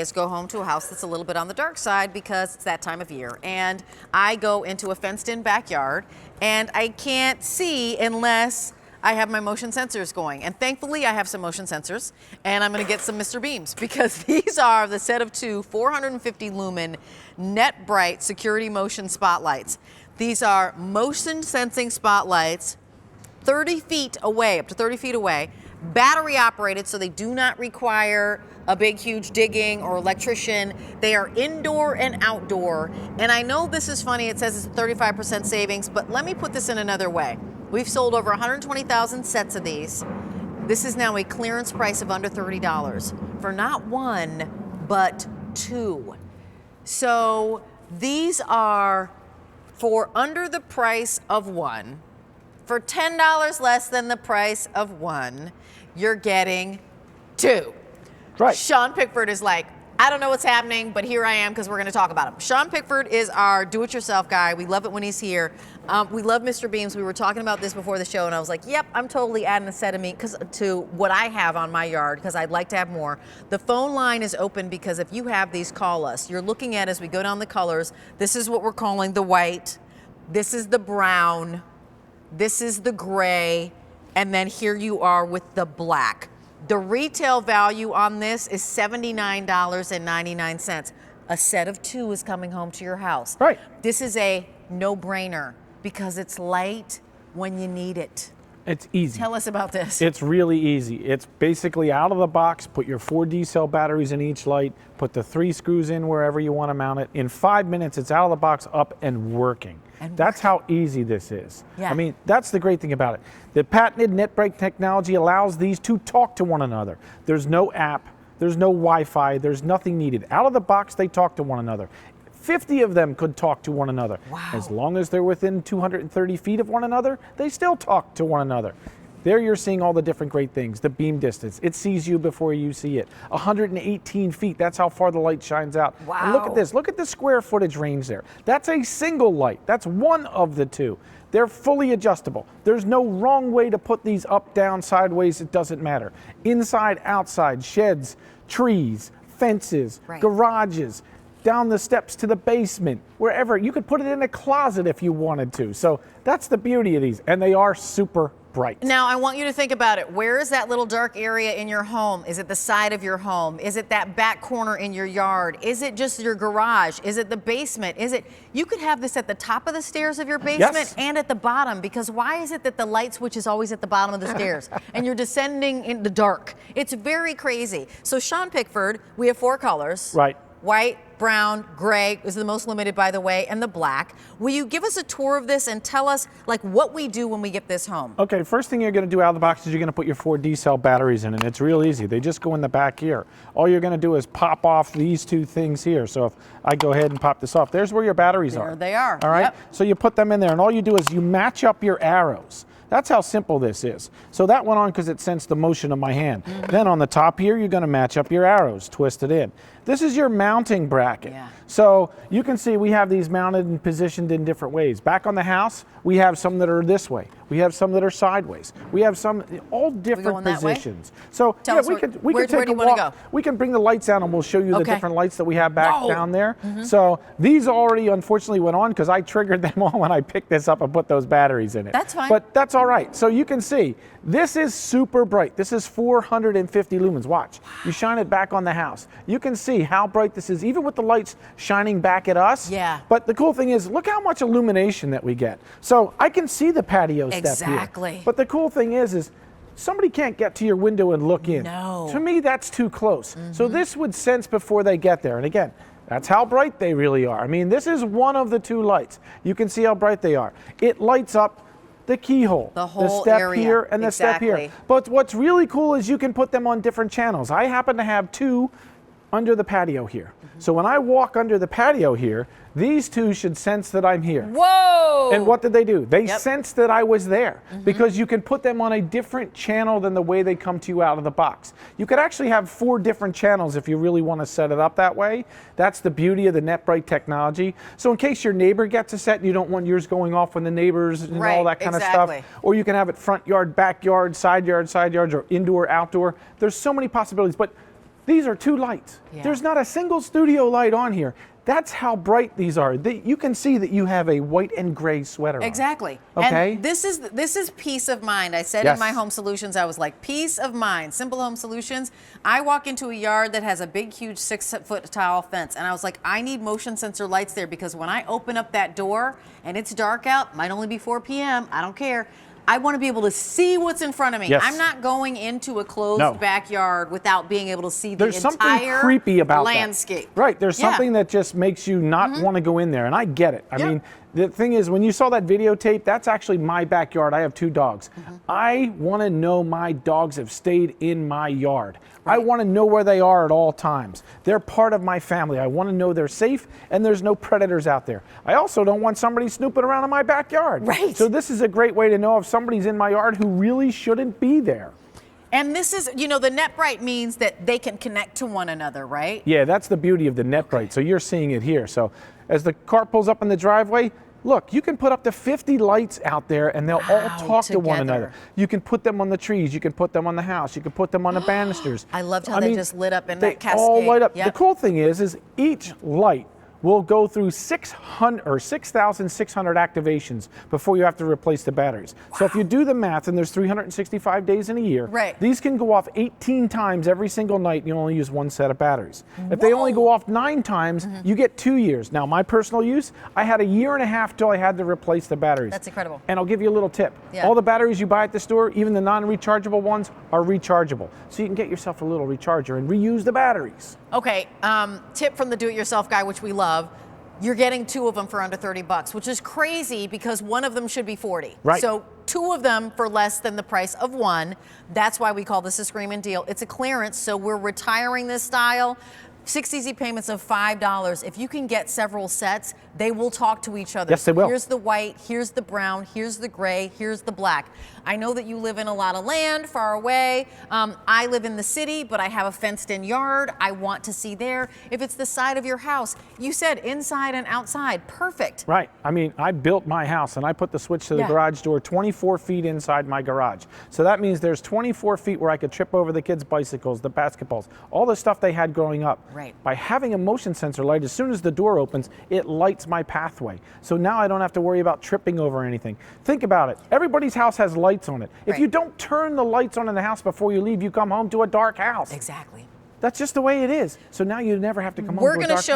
is go home to a house that's a little bit on the dark side because it's that time of year. And I go into a fenced-in backyard, and I can't see unless I have my motion sensors going. And thankfully, I have some motion sensors, and I'm gonna get some Mr. Beams because these are the set of 2 450 Lumen NetBright security motion spotlights. These are motion sensing spotlights 30 feet away, up to 30 feet away, battery operated, so they do not require a big, huge digging or electrician. They are indoor and outdoor. And I know this is funny, it says it's a 35% savings, but let me put this in another way. We've sold over 120,000 sets of these. This is now a clearance price of under $30 for not 1, but 2. So these are for under the price of 1. For $10 less than the price of 1, you're getting 2. Right. Sean Pickford is like, I don't know what's happening, but here I am because we're going to talk about him. Sean Pickford is our do-it-yourself guy. We love it when he's here. We love Mr. Beams. We were talking about this before the show, and I was like, yep, I'm totally adding a set of meat to what I have on my yard because I'd like to have more. The phone line is open because if you have these, call us. You're looking at, as we go down the colors, this is what we're calling the white. This is the brown. This is the gray, and then here you are with the black. The retail value on this is $79.99. A set of 2 is coming home to your house. Right. This is a no-brainer because it's light when you need it. It's easy. Tell us about this. It's really easy. It's basically out of the box, put your 4 D-cell batteries in each light, put the 3 screws in wherever you want to mount it. In 5 minutes, it's out of the box, up and working. That's how easy this is. Yeah. I mean, that's the great thing about it. The patented NetBright technology allows these to talk to one another. There's no app, there's no Wi-Fi, there's nothing needed. Out of the box, they talk to one another. 50 of them could talk to one another. Wow. As long as they're within 230 feet of one another, they still talk to one another. There you're seeing all the different great things. The beam distance, it sees you before you see it. 118 feet, that's how far the light shines out. Wow. And look at this, look at the square footage range there. That's a single light, that's one of the 2. They're fully adjustable. There's no wrong way to put these up, down, sideways, it doesn't matter. Inside, outside, sheds, trees, fences, garages, down the steps to the basement, wherever. You could put it in a closet if you wanted to. So that's the beauty of these, and they are super bright. Now, I want you to think about it. Where is that little dark area in your home? Is it the side of your home? Is it that back corner in your yard? Is it just your garage? Is it the basement? Is it, you could have this at the top of the stairs of your basement and at the bottom, because why is it that the light switch is always at the bottom of the stairs and you're descending in the dark? It's very crazy. So Sean Pickford, we have 4 colors. Right. White, brown, gray is the most limited, by the way, and the black. Will you give us a tour of this and tell us like what we do when we get this home? Okay, first thing you're going to do out of the box is you're going to put your 4 D-cell batteries in, and it's real easy. They just go in the back here. All you're going to do is pop off these 2 things here. So if I go ahead and pop this off, there's where your batteries are. There they are. All right, Yep. So you put them in there, and all you do is you match up your arrows. That's how simple this is. So that went on because it sensed the motion of my hand. Then on the top here, you're going to match up your arrows, twist it in. This is your mounting bracket. Yeah. So you can see we have these mounted and positioned in different ways. Back on the house, we have some that are this way. We have some that are sideways. We have some, all different positions. So Tell yeah, us we can where take do a you wanna walk. go? We can bring the lights down and we'll show you the different lights that we have back down there. So these already unfortunately went on because I triggered them all when I picked this up and put those batteries in it. That's fine. But that's all right. So you can see, this is super bright. This is 450 lumens. Watch. You shine it back on the house. You can see how bright this is, even with the lights shining back at us. Yeah. But the cool thing is, look how much illumination that we get. So I can see the patio step here. Exactly. But the cool thing is somebody can't get to your window and look in. No. To me, that's too close. So this would sense before they get there. And again, that's how bright they really are. I mean, this is one of the 2 lights. You can see how bright they are. It lights up the keyhole, the whole step area. here and the step here. But what's really cool is you can put them on different channels. I happen to have 2 under the patio here. So when I walk under the patio here, these 2 should sense that I'm here. Whoa! And what did they do? They sensed that I was there because you can put them on a different channel than the way they come to you out of the box. You could actually have 4 different channels if you really want to set it up that way. That's the beauty of the NetBright technology. So in case your neighbor gets a set and you don't want yours going off when the neighbors and all that kind of stuff, or you can have it front yard, backyard, side yards, or indoor, outdoor. There's so many possibilities. But These are 2 lights. Yeah. There's not a single studio light on here. That's how bright these are. You can see that you have a white and gray sweater on. Exactly. Okay. And this is peace of mind. I said Yes. in my home solutions, I was like, peace of mind, Simple Home Solutions. I walk into a yard that has a big, huge 6-foot tall fence, and I was like, I need motion sensor lights there because when I open up that door and it's dark out, might only be 4 p.m., I don't care. I want to be able to see what's in front of me. Yes. I'm not going into a closed backyard without being able to see the There's something entire creepy about landscape. That. Right. There's Yeah. something that just makes you not want to go in there, and I get it. I Yep. mean, the thing is, when you saw that videotape, that's actually my backyard. I have 2 dogs. I want to know my dogs have stayed in my yard. I want to know where they are at all times. They're part of my family. I want to know they're safe and there's no predators out there. I also don't want somebody snooping around in my backyard. Right. So this is a great way to know if somebody's in my yard who really shouldn't be there. And this is, you know, the NetBright means that they can connect to one another, right? Yeah, that's the beauty of the NetBright. So you're seeing it here. So as the car pulls up in the driveway, look, you can put up to 50 lights out there and they'll all talk to one together. another. You can put them on the trees, you can put them on the house, you can put them on the banisters. I loved how they just lit up in they that cascade. all light up. Yep. The cool thing is each light will go through 6,600 activations before you have to replace the batteries. Wow. So if you do the math, and there's 365 days in a year, right. These can go off 18 times every single night and you only use 1 set of batteries. If they only go off 9 times, you get 2 years. Now, my personal use, I had a year and a half till I had to replace the batteries. That's incredible. And I'll give you a little tip. Yeah. All the batteries you buy at the store, even the non-rechargeable ones, are rechargeable. So you can get yourself a little recharger and reuse the batteries. Okay, tip from the do-it-yourself guy, which we love. You're getting 2 of them for under 30 bucks, which is crazy because one of them should be 40. Right. So 2 of them for less than the price of 1. That's why we call this a screaming deal. It's a clearance, so we're retiring this style. 6 easy payments of $5. If you can get several sets, they will talk to each other. Yes, they will. Here's the white, here's the brown, here's the gray, here's the black. I know that you live in a lot of land far away. I live in the city, but I have a fenced-in yard. I want to see there. If it's the side of your house, you said inside and outside. Perfect. Right. I mean, I built my house and I put the switch to the garage door 24 feet inside my garage. So that means there's 24 feet where I could trip over the kids' bicycles, the basketballs, all the stuff they had growing up. Right. By having a motion sensor light, as soon as the door opens, it lights my pathway. So now I don't have to worry about tripping over anything. Think about it. Everybody's house has lights on it. If you don't turn the lights on in the house before you leave, you come home to a dark house. Exactly. That's just the way it is. So now you never have to come home to a dark house.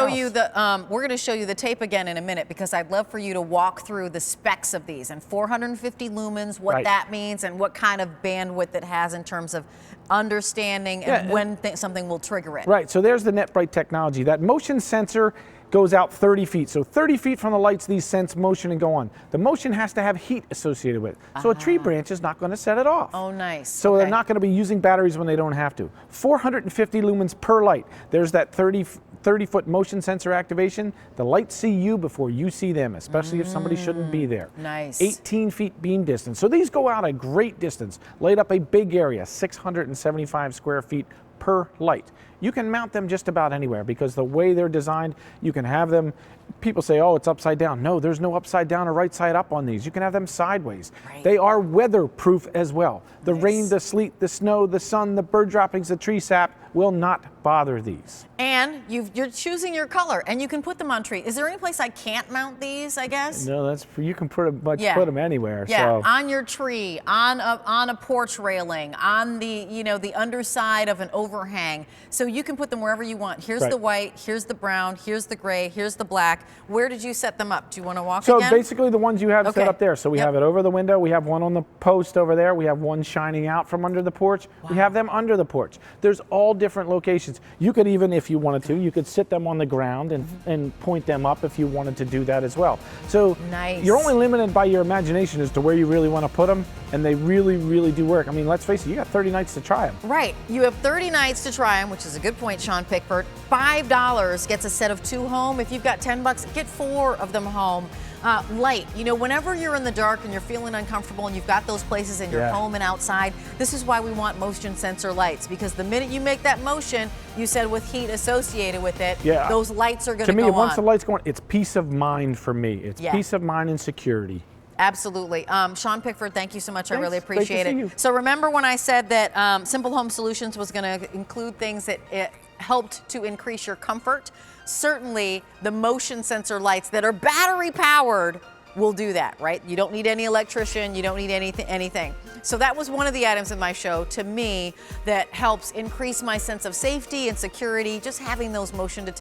We're going to show you the tape again in a minute because I'd love for you to walk through the specs of these and 450 lumens, what that means, and what kind of bandwidth it has in terms of understanding and when something will trigger it. Right. So there's the NetBright technology. That motion sensor goes out 30 feet. So 30 feet from the lights, these sense motion and go on. The motion has to have heat associated with it. So a tree branch is not going to set it off. Oh, nice. So they're not going to be using batteries when they don't have to. 450 lumens per light. There's that 30-foot motion sensor activation. The lights see you before you see them, especially if somebody shouldn't be there. Nice. 18 feet beam distance. So these go out a great distance, light up a big area, 675 square feet per light. You can mount them just about anywhere because the way they're designed, you can have them, people say, oh, it's upside down. No, there's no upside down or right side up on these. You can have them sideways. Right. They are weatherproof as well. The rain, the sleet, the snow, the sun, the bird droppings, the tree sap will not bother these. And you're choosing your color, and you can put them on tree. Is there any place I can't mount these, I guess? No, that's you can put them anywhere. Yeah, So. on your tree, on a porch railing, on the underside of an overhang. So you can put them wherever you want. Here's the white, here's the brown, here's the gray, here's the black. Where did you set them up? Do you want to walk again? So basically the ones you have set up there. So we have it over the window. We have one on the post over there. We have one shining out from under the porch. Wow. We have them under the porch. There's all different locations. You could even, if you wanted to, you could sit them on the ground and point them up if you wanted to do that as well. So you're only limited by your imagination as to where you really want to put them, and they really, really do work. I mean, let's face it, you got 30 nights to try them. Right. You have 30 nights to try them, which is a good point, Sean Pickford. $5 gets a set of 2 home. If you've got $10, get 4 of them home. Light, whenever you're in the dark and you're feeling uncomfortable and you've got those places in your home and outside, this is why we want motion sensor lights, because the minute you make that motion, you said with heat associated with it, those lights are going to go on. To me, once the lights go on, it's peace of mind for me. It's peace of mind and security. Absolutely. Sean Pickford, thank you so much. Thanks. I really appreciate Great to see it. you. So remember when I said that Simple Home Solutions was going to include things that helped to increase your comfort, certainly the motion sensor lights that are battery powered will do that, right? You don't need any electrician, you don't need anything. So that was one of the items in my show, to me, that helps increase my sense of safety and security, just having those motion detectors.